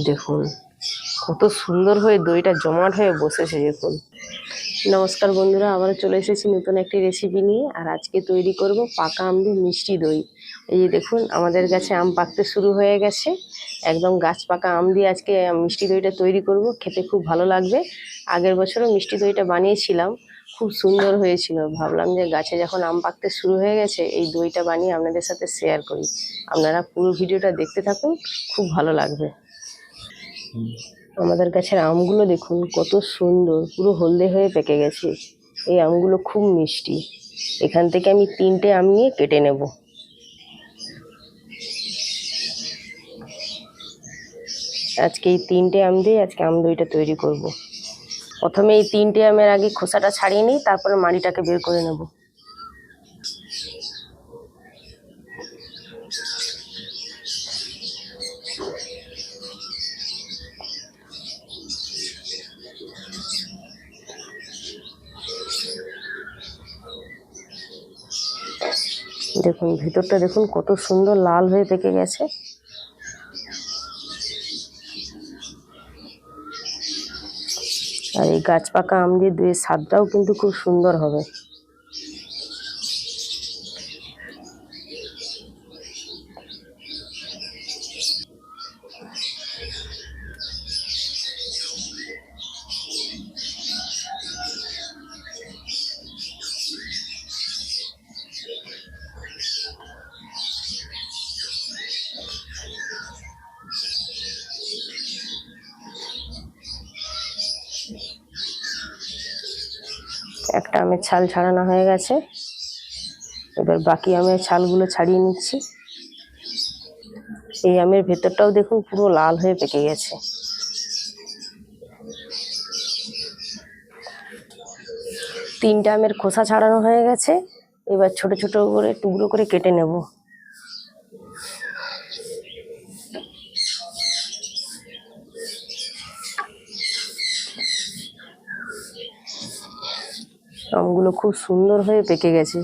দেখুন কত সুন্দর হয়ে দইটা জমাট হয়ে বসেছে। দেখুন। নমস্কার বন্ধুরা, আবারও চলে এসেছি নতুন একটি রেসিপি নিয়ে। আর আজকে তৈরি করব পাকা আম দিয়ে মিষ্টি দই। এই যে দেখুন, আমাদের গাছে আম পাকতে শুরু হয়ে গেছে। একদম গাছ পাকা আম দিয়ে আজকে মিষ্টি দইটা তৈরি করব। খেতে খুব ভালো লাগবে। আগের বছরও মিষ্টি দইটা বানিয়েছিলাম, খুব সুন্দর হয়েছিল। ভাবলাম যে গাছে যখন আম পাকতে শুরু হয়ে গেছে, এই দইটা বানিয়ে আপনাদের সাথে শেয়ার করি। আপনারা পুরো ভিডিওটা দেখতে থাকুন, খুব ভালো লাগবে। আমাদের গাছের আমগুলো দেখুন কত সুন্দর, পুরো হলদে হয়ে পেকে গেছে। এই আমগুলো খুব মিষ্টি। এখান থেকে আমি 3টে আম নিয়ে কেটে নেব। আজকে এই 3টে আম দিয়ে আজকে আম দইটা তৈরি করব। প্রথমে এই 3টে আমের আগে খোসাটা ছাড়িয়ে নিই, তারপরে মাড়িটাকে বের করে নেব। দেখুন ভিতরটা দেখুন কত সুন্দর লাল হয়ে পেকে গেছে। আর এই গাছ পাকা আম দিয়ে দইয়ের স্বাদটাও কিন্তু খুব সুন্দর হবে। একটা আমের ছাল ছাড়ানো হয়ে গেছে, এবার বাকি আমের ছালগুলো ছাড়িয়ে নিচ্ছি। এই আমের ভেতরটাও দেখুন পুরো লাল হয়ে পেকে গেছে। তিনটা আমের খোসা ছাড়ানো হয়ে গেছে, এবার ছোট ছোট করে টুকরো করে কেটে নেব। আমগুলো খুব সুন্দর হয়ে পেকে গেছে।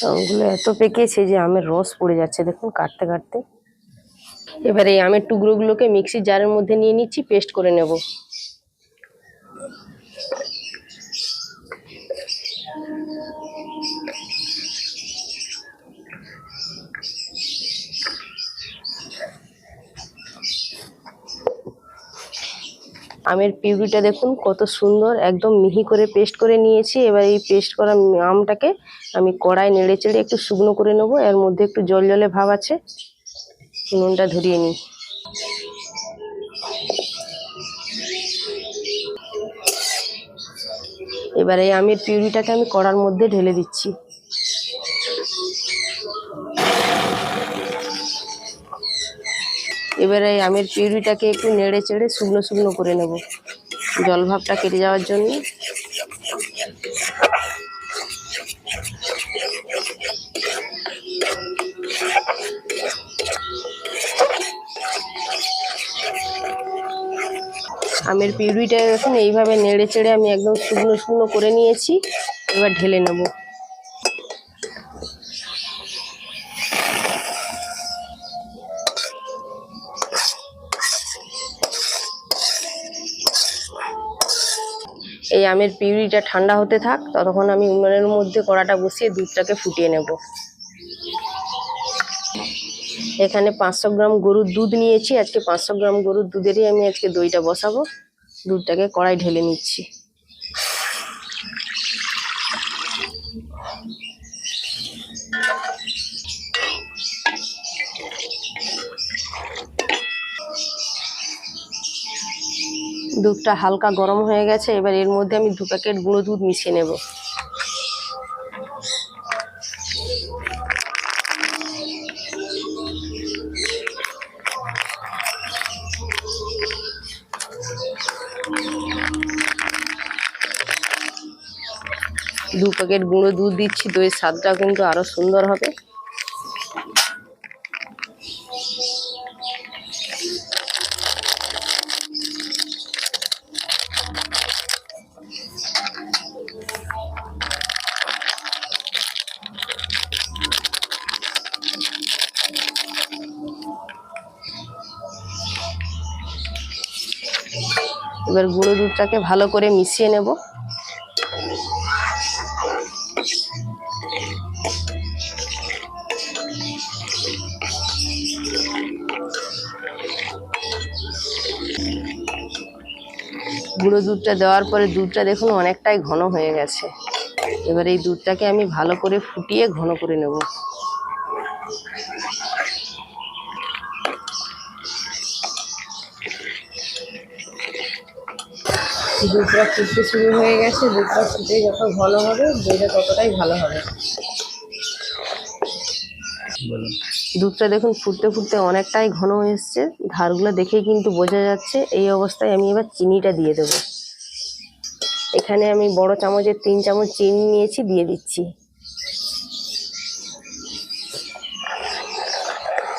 আমগুলো এত পেকেছে যে আমের রস পড়ে যাচ্ছে, দেখুন কাটতে কাটতে। এবারে এই আমের টুকরোগুলোকে মিক্সির জারের মধ্যে নিয়ে নিচ্ছি, পেস্ট করে নেব। আমের পিউরিটা দেখুন কত সুন্দর, একদম মিহি করে পেস্ট করে নিয়েছি। এবার এই পেস্ট করা আমটাকে আমি কড়াই নেড়ে চেড়ে একটু শুকনো করে নেবো। এর মধ্যে একটু জল জলে ভাব আছে, নুনটা ধরিয়ে নিই। এবার এই আমের পিউরিটাকে আমি কড়ার মধ্যে ঢেলে দিচ্ছি। এবারে এই আমের পিউরিটাকে একটু নেড়ে চেড়ে শুকনো শুকনো করে নেব, জল ভাবটা কেটে যাওয়ার জন্য। আমের পিউরিটা দেখুন এইভাবে নেড়ে চেড়ে আমি একদম শুকনো শুকনো করে নিয়েছি। এবার ঢেলে নেব। এই আমের পিউরিটা ঠান্ডা হতে থাক, ততক্ষণ আমি উনুনের মধ্যে কড়াটা বসিয়ে দুধটাকে ফুটিয়ে নেব। এখানে 500 গ্রাম গরুর দুধ নিয়েছি। আজকে 500 গ্রাম গরুর দুধেরই আমি আজকে দইটা বসাবো। দুধটাকে কড়াই ঢেলে নিচ্ছি। দুধটা হালকা গরম হয়ে গেছে, এবার এর মধ্যে আমি 2 প্যাকেট গুঁড়ো দুধ মিশিয়ে নেব। দু প্যাকেট গুঁড়ো দুধ দিচ্ছি, দইয়ের স্বাদটা কিন্তু আরো সুন্দর হবে। এবার গুঁড়ো দুধটাকে ভালো করে মিশিয়ে নেব। গুঁড়ো দুধটা দেওয়ার পরে দুধটা দেখুন অনেকটাই ঘন হয়ে গেছে। এবার এই দুধটাকে আমি ভালো করে ফুটিয়ে ঘন করে নেব। দুধটা ফুটতে শুরু হয়ে গেছে। দুধটা ফুটে যত ঘন হবে দইটা ততটাই ভালো হবে। দুধটা দেখুন ফুটতে ফুটতে অনেকটাই ঘন হয়ে এসছে, ধারগুলো দেখেই কিন্তু বোঝা যাচ্ছে। এই অবস্থায় আমি এবার চিনিটা দিয়ে দেবো। এখানে আমি বড় চামচের 3 চামচ চিনি নিয়েছি, দিয়ে দিচ্ছি।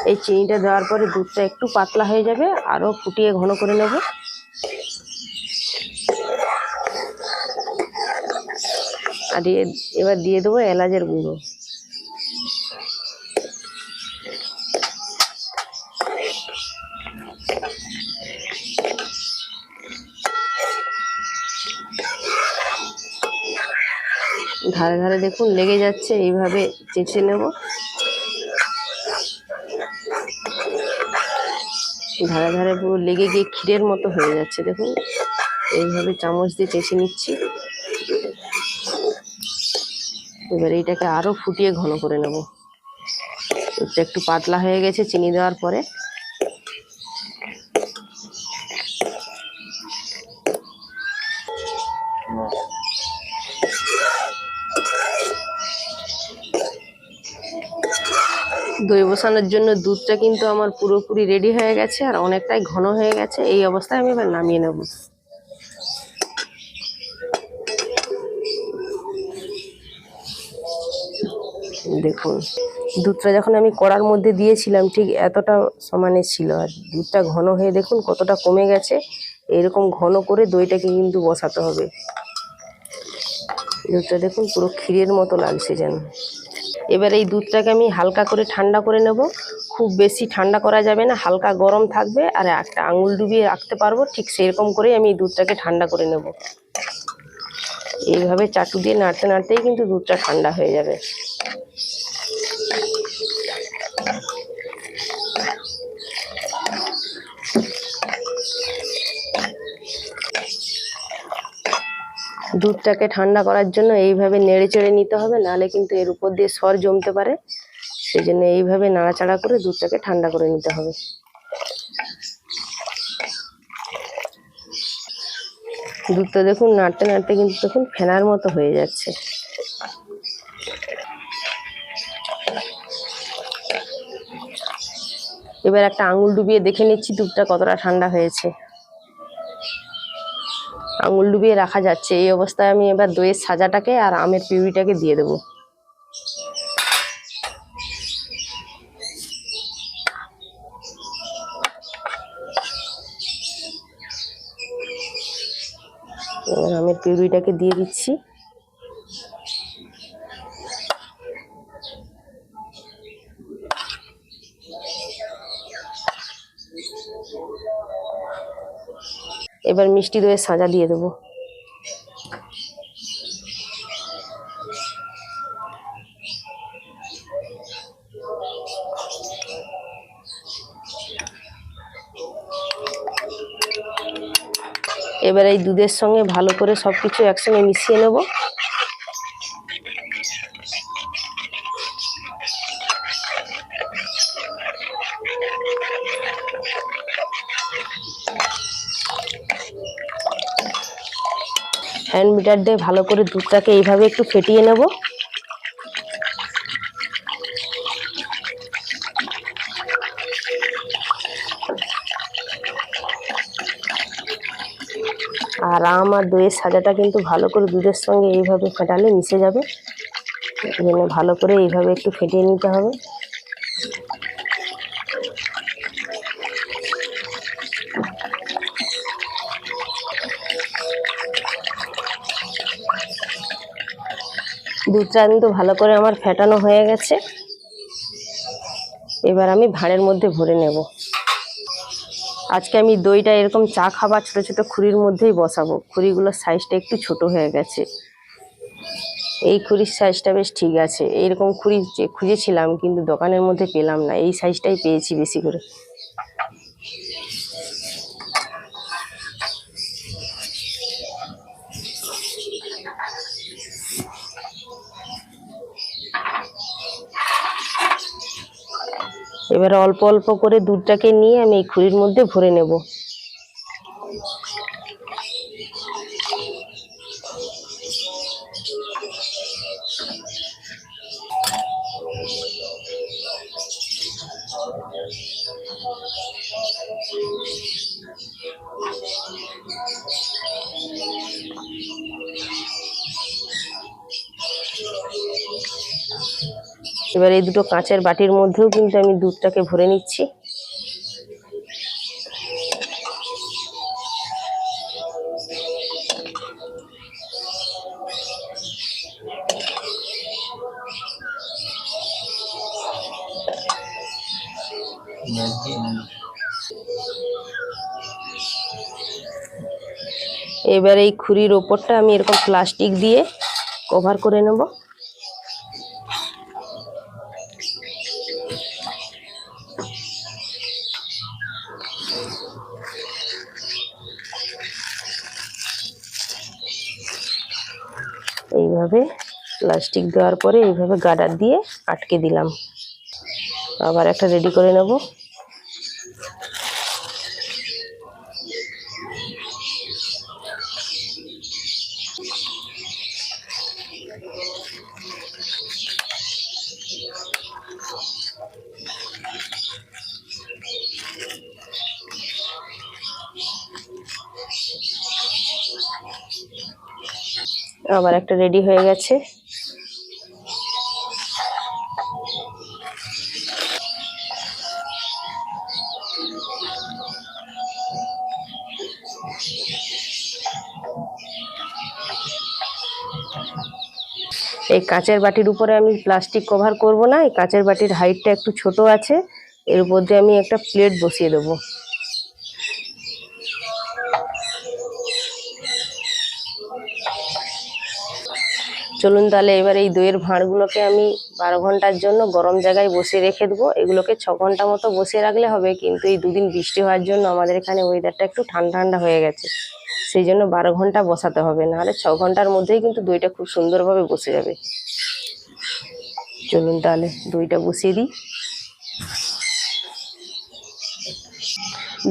এই চিনিটা দেওয়ার পরে দুধটা একটু পাতলা হয়ে যাবে, আরও ফুটিয়ে ঘন করে নেব। আর এবার দিয়ে দেবো এলাচের গুঁড়ো। ধারে ধারে দেখুন লেগে যাচ্ছে, এইভাবে চেঁচে নেব। ধারে ধারে পুরো লেগে গিয়ে ক্ষীরের মতো হয়ে যাচ্ছে দেখুন। এইভাবে চামচ দিয়ে চেঁচে নিচ্ছি। এবার এইটাকে আরো ফুটিয়ে ঘন করে নেব। এটা একটু পাতলা হয়ে গেছে চিনি দেওয়ার পরে। দই বসানোর জন্য দুধটা কিন্তু আমার পুরোপুরি রেডি হয়ে গেছে আর অনেকটাই ঘন হয়ে গেছে। এই অবস্থায় আমি এবার নামিয়ে নেব। দেখুন দুধটা যখন আমি কড়ার মধ্যে দিয়েছিলাম ঠিক এতটা সমানে ছিল, আর দুধটা ঘন হয়ে দেখুন কতটা কমে গেছে। এরকম ঘন করে দইটাকে কিন্তু বসাতে হবে। দুধটা দেখুন পুরো ক্ষীরের মতো লাগছে যেন। এবার এই দুধটাকে আমি হালকা করে ঠান্ডা করে নেব। খুব বেশি ঠান্ডা করা যাবে না, হালকা গরম থাকবে আর একটা আঙুল ডুবিয়ে রাখতে পারবো, ঠিক সেরকম করেই আমি এই দুধটাকে ঠান্ডা করে নেব। এইভাবে চাটু দিয়ে নাড়তে নাড়তেই কিন্তু দুধটা ঠান্ডা হয়ে যাবে। দুধটাকে ঠান্ডা করার জন্য এইভাবে নেড়ে চেড়ে নিতে হবে, নাহলে কিন্তু এর উপর দিয়ে সর জমতে পারে। সেই জন্য এইভাবে নাড়াচাড়া করে দুধটাকে ঠান্ডা করে নিতে হবে। দুধটা দেখুন নাড়তে নাড়তে কিন্তু দেখুন ফেনার মতো হয়ে যাচ্ছে। এবার একটা আঙুল ডুবিয়ে দেখে নিচ্ছি দুধটা কতটা ঠান্ডা হয়েছে। আঙুল ডুবিয়ে রাখা যাচ্ছে। এই অবস্থায় আমি এবার দইয়ের সাজাটাকে আর আমের পিউরিটাকে দিয়ে দেবো। এবার আমের পিউরিটাকে দিয়ে দিচ্ছি। এবার মিষ্টি দইয়ের সাজা দিয়ে দেবো। এবার এই দুধের সঙ্গে ভালো করে সবকিছু একসঙ্গে মিশিয়ে নেব। হ্যান্ড মিটার দিয়ে ভালো করে দুধটাকে এইভাবে একটু ফেটিয়ে নেব। আর আম আর দইয়ের সাজাটা কিন্তু ভালো করে দুধের সঙ্গে এইভাবে ফেটালে মিশে যাবে। এই জন্য ভালো করে এইভাবে একটু ফেটিয়ে নিতে হবে। দুধটা কিন্তু ভালো করে আমার ফেটানো হয়ে গেছে। এবার আমি ভাঁড়ের মধ্যে ভরে নেব। আজকে আমি দইটা এরকম চা খাবার ছোট ছোট খুরির মধ্যেই বসাবো। খুরিগুলোর সাইজটা একটু ছোট হয়ে গেছে, এই খুরির সাইজটা বেশ ঠিক আছে। এইরকম খুরি খুঁজেছিলাম কিন্তু দোকানের মধ্যে পেলাম না, এই সাইজটাই পেয়েছি বেশি করে। এবারে অল্প অল্প করে দুধটাকে নিয়ে আমি এই খুরির মধ্যে ভরে নেব। এবার এই দুটো কাঁচের বাটির মধ্যেও কিন্তু আমি দুধটাকে ভরে নিচ্ছি। এবার এই খুরির ওপরটা আমি এরকম প্লাস্টিক দিয়ে কভার করে নেব। এইভাবে প্লাস্টিক দেওয়ার পরে এইভাবে গার্ডার দিয়ে আটকে দিলাম। আবার একটা রেডি করে নেব। আবার একটা রেডি হয়ে গেছে। এই কাঁচের বাটির উপরে আমি প্লাস্টিক কভার করব না, এই কাঁচের বাটির হাইটটা একটু ছোট আছে, এর উপর দিয়ে আমি একটা প্লেট বসিয়ে দেবো। চলুন তাহলে এবার এই দইয়ের ভাঁড়গুলোকে আমি 12 ঘন্টার জন্য গরম জায়গায় বসিয়ে রেখে দেবো। এগুলোকে 6 ঘন্টা মতো বসিয়ে রাখলে হবে, কিন্তু এই দুদিন বৃষ্টি হওয়ার জন্য আমাদের এখানে ওয়েদারটা একটু ঠান্ডা ঠান্ডা হয়ে গেছে, সেই জন্য 12 ঘন্টা বসাতে হবে, নাহলে 6 ঘন্টার মধ্যেই কিন্তু দইটা খুব সুন্দরভাবে বসে যাবে। চলুন তাহলে দইটা বসিয়ে দিই।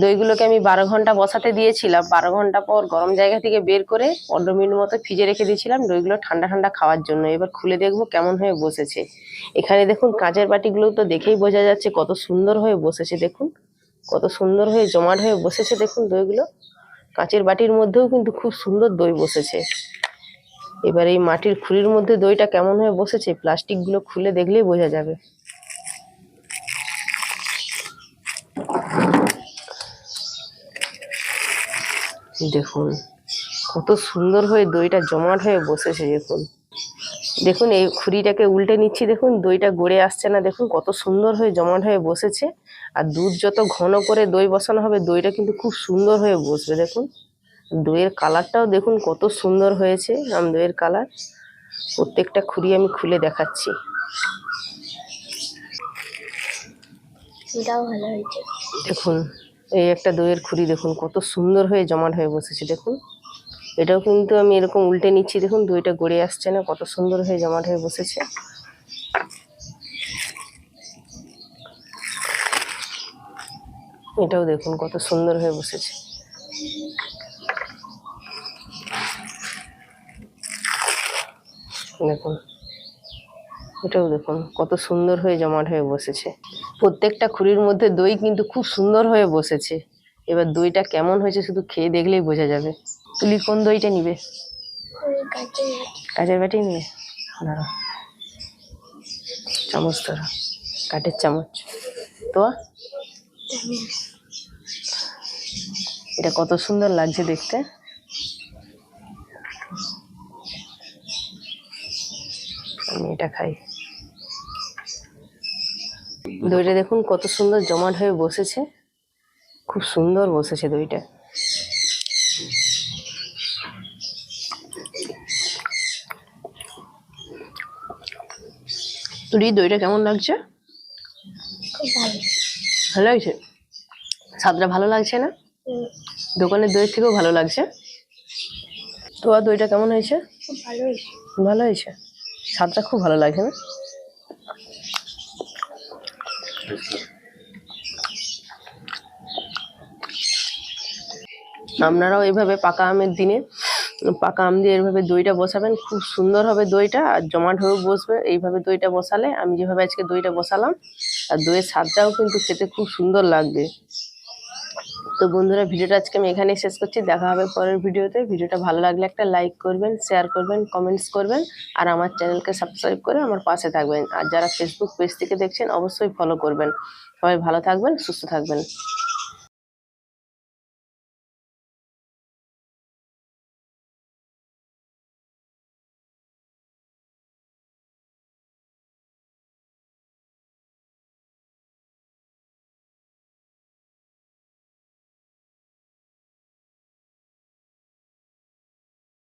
দইগুলোকে আমি 12 ঘন্টা বসাতে দিয়েছিলাম। 12 ঘন্টা পর গরম জায়গা থেকে বের করে 15 মিনিট মতো ফ্রিজে রেখে দিয়েছিলাম দইগুলো ঠান্ডা ঠান্ডা খাওয়ার জন্য। এবার খুলে দেখবো কেমন হয়ে বসেছে। এখানে দেখুন কাঁচের বাটিগুলো তো দেখেই বোঝা যাচ্ছে কত সুন্দর হয়ে বসেছে। দেখুন কত সুন্দর হয়ে জমাট হয়ে বসেছে। দেখুন দইগুলো কাঁচের বাটির মধ্যেও কিন্তু খুব সুন্দর দই বসেছে। এবার এই মাটির খুরির মধ্যে দইটা কেমন হয়ে বসেছে প্লাস্টিকগুলো খুলে দেখলেই বোঝা যাবে। দেখুন কত সুন্দর হয়ে দইটা জমাট হয়ে বসেছে। দেখুন দেখুন এই খুরিটাকে উল্টে নিচ্ছি, দেখুন দইটা গড়ে আসছে না। দেখুন কত সুন্দর হয়ে জমাট হয়ে বসেছে। আর দুধ যত ঘন করে দই বসানো হবে দইটা কিন্তু খুব সুন্দর হয়ে বসবে। দেখুন দইয়ের কালারটাও দেখুন কত সুন্দর হয়েছে, আম দইয়ের কালার। প্রত্যেকটা খুরি আমি খুলে দেখাচ্ছি। এটাও ভালো হয়েছে। দেখুন এই একটা দইয়ের খুরি দেখুন কত সুন্দর হয়ে জমাট হয়ে বসেছে। দেখুন এটাও কিন্তু আমি এরকম উল্টে নিচ্ছি, দেখুন দইটা গড়ে আসছে না, কত সুন্দর হয়ে জমাট হয়ে বসেছে। এটাও দেখুন কত সুন্দর হয়ে বসেছে। দেখুন এটাও দেখুন কত সুন্দর হয়ে জমাট হয়ে বসেছে। প্রত্যেকটা খুরির মধ্যে দই কিন্তু খুব সুন্দর হয়ে বসেছে। এবার দইটা কেমন হয়েছে শুধু খেয়ে দেখলেই বোঝা যাবে। তুলি কোন দইটা নিবে? কাঁচের বাটি নিবে? দাঁড়া চামচ ধরো, কাঠের চামচ তো। এটা কত সুন্দর লাগছে দেখতে। আমি এটা খাই। দইটা দেখুন কত সুন্দর জমাট হয়ে বসেছে, খুব সুন্দর বসেছে দইটা। তোর এই দইটা কেমন লাগছে? ভালো লাগছে? স্বাদটা ভালো লাগছে না? দোকানের দইয়ের থেকেও ভালো লাগছে। তোমার দইটা কেমন হয়েছে? ভালো হয়েছে। স্বাদটা খুব ভালো লাগছে না? আপনারাও এইভাবে পাকা আমের দিনে পাকা আম দিয়ে এইভাবে দইটা বসাবেন, খুব সুন্দর হবে দইটা আর জমাট হয়ে বসবে। এইভাবে দইটা বসালে, আমি যেভাবে আজকে দইটা বসালাম, আর দইয়ের স্বাদটাও কিন্তু খেতে খুব সুন্দর লাগবে। তো বন্ধুরা, ভিডিওটা আজকে আমি এখানেই শেষ করছি। দেখা হবে পরের ভিডিওতে। ভিডিওটা ভালো লাগলে একটা লাইক করবেন, শেয়ার করবেন, কমেন্টস করবেন, আর আমার চ্যানেলকে সাবস্ক্রাইব করে আমার পাশে থাকবেন। আর যারা ফেসবুক পেজ থেকে দেখছেন অবশ্যই ফলো করবেন। সবাই ভালো থাকবেন, সুস্থ থাকবেন।